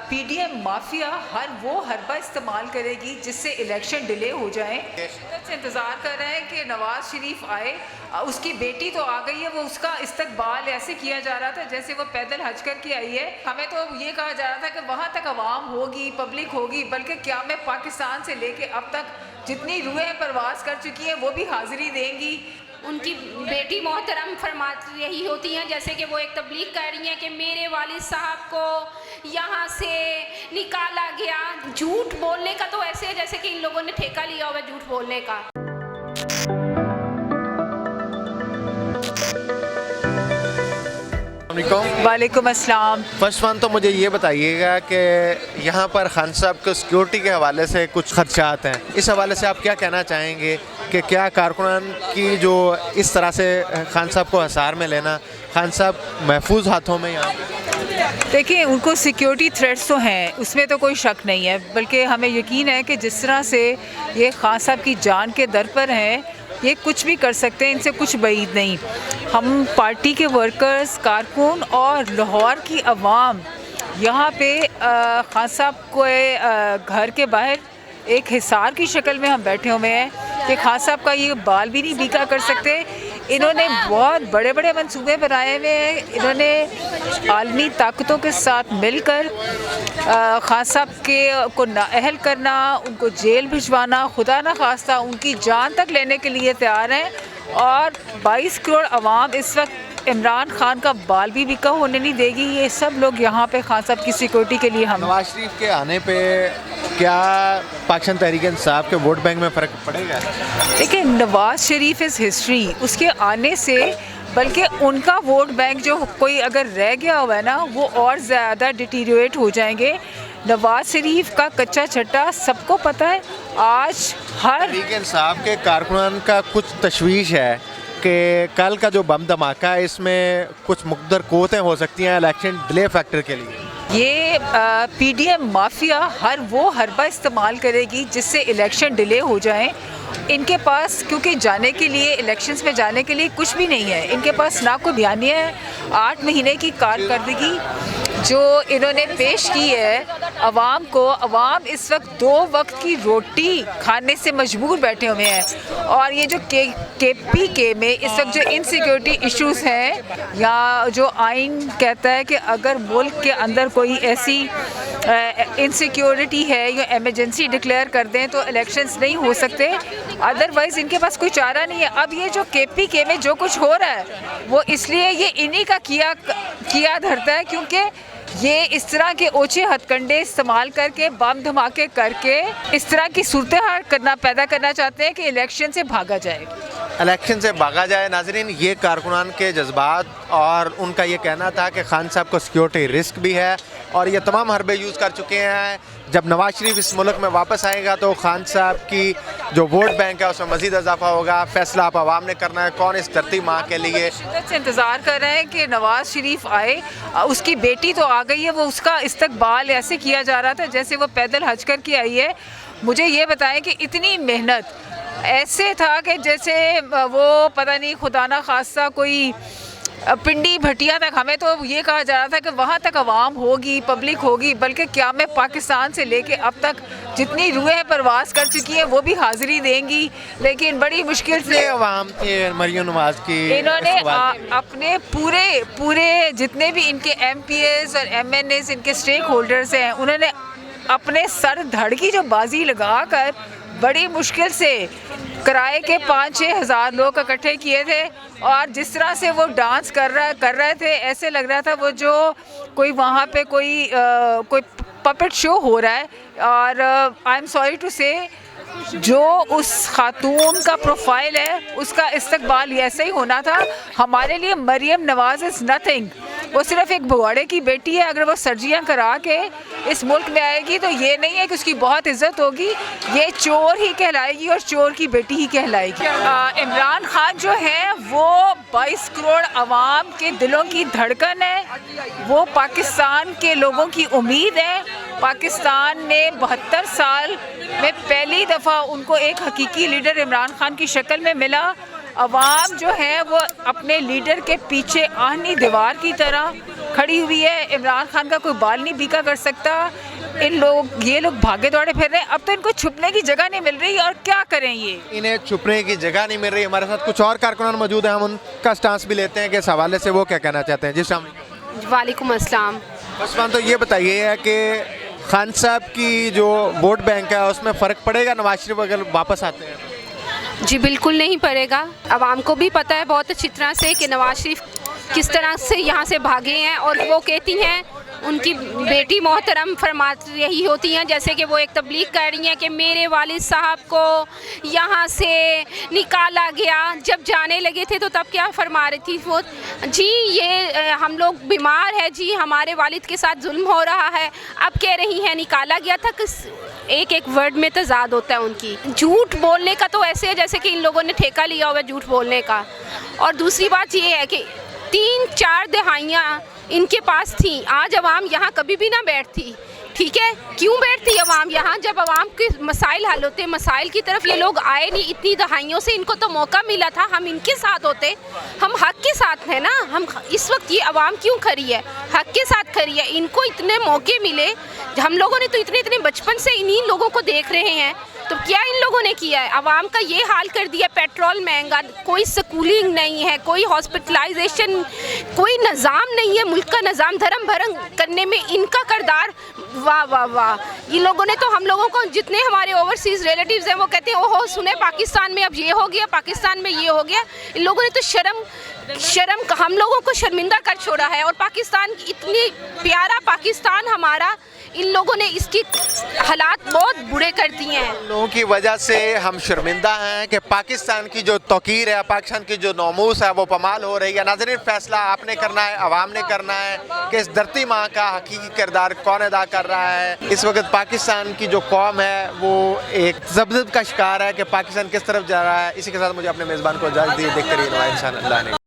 PDM mafia वो हरबा इस्तेमाल करेगी जिससे इलेक्शन डिले हो जाए। से इंतज़ार कर रहे हैं कि नवाज शरीफ आए। उसकी बेटी तो आ गई है, वो उसका इस्तकबाल ऐसे किया जा रहा था जैसे वो पैदल हज कर के आई है। हमें तो ये कहा जा रहा था कि वहाँ तक आवाम होगी, पब्लिक होगी, बल्कि क्या में पाकिस्तान से लेके अब तक जितनी रूहें परवास कर चुकी हैं वो भी हाजिरी देंगी। उनकी बेटी मोहतरम फरमाती रही होती हैं जैसे कि वो एक तबलीग कर रही हैं कि मेरे वालिद साहब को यहाँ से निकाला गया। झूठ बोलने का तो ऐसे है जैसे कि इन लोगों ने ठेका लिया हुआ झूठ बोलने का। वालेकुम अस्सलाम। फर्स्ट वन तो मुझे ये बताइएगा कि यहाँ पर खान साहब को सिक्योरिटी के हवाले से कुछ खदशात हैं, इस हवाले से आप क्या कहना चाहेंगे कि क्या कारकुनान की जो इस तरह से खान साहब को हिसार में लेना, खान साहब महफूज हाथों में यहाँ? देखिए, उनको सिक्योरिटी थ्रेट्स तो हैं, उसमें तो कोई शक नहीं है, बल्कि हमें यकीन है कि जिस तरह से ये खान साहब की जान के दर पर हैं, ये कुछ भी कर सकते हैं, इनसे कुछ बईद नहीं। हम पार्टी के वर्कर्स, कारकुन और लाहौर की आवाम यहाँ पे खान साहब को घर के बाहर एक हिसार की शक्ल में हम बैठे हुए हैं कि खान साहब का ये बाल भी नहीं बीका कर सकते। इन्होंने बहुत बड़े बड़े मंसूबे बनाए हुए हैं। इन्होंने आलमी ताकतों के साथ मिलकर खान साहब को नाअहल करना, उनको जेल भिजवाना, खुदा न खास्ता उनकी जान तक लेने के लिए तैयार हैं। और 22 करोड़ आवाम इस वक्त इमरान खान का बाल भी बिका होने नहीं देगी। ये सब लोग यहाँ पे खान साहब की सिक्योरिटी के लिए हम। नवाज शरीफ के आने पे क्या पाकिस्तान तहरीक इंसाफ के वोट बैंक में फ़र्क पड़ेगा? देखिए, नवाज शरीफ इज़ हिस्ट्री। उसके आने से बल्कि उनका वोट बैंक जो कोई अगर रह गया हुआ है ना, वो और ज़्यादा डिटीरियोरेट हो जाएंगे। नवाज शरीफ का कच्चा छट्टा सबको पता है। आज हर तहरीक इंसाफ के कारकुनान का कुछ तशवीश है कि कल का जो बम धमाका है इसमें कुछ मुक़द्दर क़ुव्वतें हो सकती हैं इलेक्शन डिले फैक्टर के लिए। ये पीडीएम माफिया हरबा इस्तेमाल करेगी जिससे इलेक्शन डिले हो जाए। इनके पास क्योंकि जाने के लिए, इलेक्शंस में जाने के लिए कुछ भी नहीं है। इनके पास ना कोई बयानिया है। 8 महीने की कारकर्दगी जो इन्होंने पेश की है अवाम को, अवाम इस वक्त 2 वक्त की रोटी खाने से मजबूर बैठे हुए हैं। और ये जो KPK में इस वक्त जो इनसिक्योरिटी इश्यूज़ हैं, या जो आइन कहता है कि अगर मुल्क के अंदर कोई ऐसी इनसिक्योरिटी है या इमरजेंसी डिक्लेयर कर दें तो इलेक्शंस नहीं हो सकते, अदरवाइज़ इनके पास कोई चारा नहीं है। अब ये जो KPK में जो कुछ हो रहा है वो इसलिए ये इन्हीं का किया धरता है, क्योंकि ये इस तरह के ओछे हथकंडे इस्तेमाल करके, बम धमाके करके इस तरह की सूरत हाल पैदा करना चाहते हैं कि इलेक्शन से भागा जाए। इलेक्शन से भागा जाए। नाजरीन, ये कारकुनान के जज्बात और उनका ये कहना था कि खान साहब को सिक्योरिटी रिस्क भी है और ये तमाम हरबे यूज़ कर चुके हैं। जब नवाज शरीफ इस मुल्क में वापस आएगा तो खान साहब की जो वोट बैंक है उसमें मज़ीद इजाफा होगा। फैसला आप आवाम ने करना है कौन इस धरती माँ के लिए। से इंतज़ार कर रहे हैं कि नवाज शरीफ आए। उसकी बेटी तो आ गई है, वो उसका इस्तकबाल ऐसे किया जा रहा था जैसे वो पैदल हज कर के आई है। मुझे ये बताएं कि इतनी मेहनत ऐसे था कि जैसे वो पता नहीं खुदा ना खास्ता कोई पिंडी भटिया तक, हमें तो ये कहा जा रहा था कि वहाँ तक आवाम होगी, पब्लिक होगी, बल्कि क्या में पाकिस्तान से लेके अब तक जितनी रूहें परवास कर चुकी हैं वो भी हाजिरी देंगी। लेकिन बड़ी मुश्किल से आवाम के मरियम नवाज की इन्होंने अपने पूरे जितने भी इनके MPs और MNAs, इनके स्टेक होल्डर्स हैं, उन्होंने अपने सर धड़ की जो बाजी लगा कर बड़ी मुश्किल से किराए के 5-6 हज़ार लोग इकट्ठे किए थे। और जिस तरह से वो डांस कर रहे थे, ऐसे लग रहा था वो जो कोई वहाँ पे कोई पपेट शो हो रहा है। और आई एम सॉरी टू से, जो उस खातून का प्रोफाइल है उसका इस्तकबाल ऐसे ही होना था। हमारे लिए मरियम नवाज इज़ नथिंग। वो सिर्फ एक भगोड़े की बेटी है। अगर वो सर्जियाँ करा के इस मुल्क में आएगी तो ये नहीं है कि उसकी बहुत इज्जत होगी, ये चोर ही कहलाएगी और चोर की बेटी ही कहलाएगी। इमरान खान जो है वो 22 करोड़ आवाम के दिलों की धड़कन है। वो पाकिस्तान के लोगों की उम्मीद है। पाकिस्तान में 72 साल में पहली दफ़ा उनको एक हकीकी लीडर इमरान खान की शक्ल में मिला। अवाम जो है वो अपने लीडर के पीछे आहनी दीवार की तरह खड़ी हुई है। इमरान खान का कोई बाल नहीं बीका कर सकता। ये लोग भागे दौड़े फिर रहे हैं। अब तो इनको छुपने की जगह नहीं मिल रही और क्या करें ये। इन्हें छुपने की जगह नहीं मिल रही। हमारे साथ कुछ और कारकुनान मौजूद हैं, हम उनका स्टांस भी लेते हैं कि इस हवाले से वो क्या कहना चाहते हैं। जी अस्सलाम वालेकुम। वालेकुम अस्सलाम। उस्मान, तो ये बताइए कि खान साहब की जो वोट बैंक है उसमें फ़र्क पड़ेगा नवाज शरीफ अगर वापस आते हैं? जी बिल्कुल नहीं पड़ेगा। आवाम को भी पता है बहुत अच्छी तरह से कि नवाज शरीफ किस तरह से यहाँ से भागे हैं, और वो कहती हैं उनकी बेटी मोहतरम फरमा रही होती हैं जैसे कि वो एक तबलीग कर रही हैं कि मेरे वालिद साहब को यहाँ से निकाला गया। जब जाने लगे थे तो तब क्या फरमा रही थी वो, जी ये हम लोग बीमार है जी, हमारे वालिद के साथ जुल्म हो रहा है। अब कह रही हैं निकाला गया था। एक एक वर्ड में तजाद होता है उनकी। झूठ बोलने का तो ऐसे है जैसे कि इन लोगों ने ठेका लिया हुआ है झूठ बोलने का। और दूसरी बात ये है कि 3-4 दहाइयाँ इनके पास थी, आज अवाम यहाँ कभी भी ना बैठती। ठीक है, क्यों बैठती अवाम यहाँ? जब अवाम के मसाइल हल होते, मसाइल की तरफ ये लोग आए नहीं। इतनी दहाइयों से इनको तो मौका मिला था, हम इनके साथ होते, हम हक के साथ हैं ना। हम इस वक्त ये अवाम क्यों खड़ी है? हक के साथ खड़ी है। इनको इतने मौके मिले, हम लोगों ने तो इतने बचपन से इन्हीं लोगों को देख रहे हैं। तो क्या इन लोगों ने किया है? अवाम का ये हाल कर दिया, पेट्रोल महंगा, कोई स्कूलिंग नहीं है, कोई हॉस्पिटलाइजेशन, कोई निज़ाम नहीं है। मुल्क का निज़ाम धर्म भरम करने में इनका किरदार, वाह वाह वाह। इन लोगों ने तो हम लोगों को, जितने हमारे ओवरसीज़ रिलेटिव्स हैं वो कहते हैं ओहो सुने पाकिस्तान में अब ये हो गया, पाकिस्तान में ये हो गया। इन लोगों ने तो शर्म हम लोगों को शर्मिंदा कर छोड़ा है। और पाकिस्तान, इतनी प्यारा पाकिस्तान हमारा, इन लोगों ने इसकी हालात बहुत बुरे कर दिए हैं। लोगों की वजह से हम शर्मिंदा हैं कि पाकिस्तान की जो तौकीर है, पाकिस्तान की जो नौमूस है वो पमाल हो रही है। नाज़रीन, फैसला आपने करना है, अवाम ने करना है कि इस धरती माँ का हकीकी किरदार कौन अदा कर रहा है। इस वक्त पाकिस्तान की जो कौम है वो एक ज़ब्ज़ब का शिकार है कि पाकिस्तान किस तरफ जा रहा है। इसी के साथ मुझे अपने मेज़बान को इजाज़त दी। देखते रहिए नुमाइंद इंसान अल्लाह ने।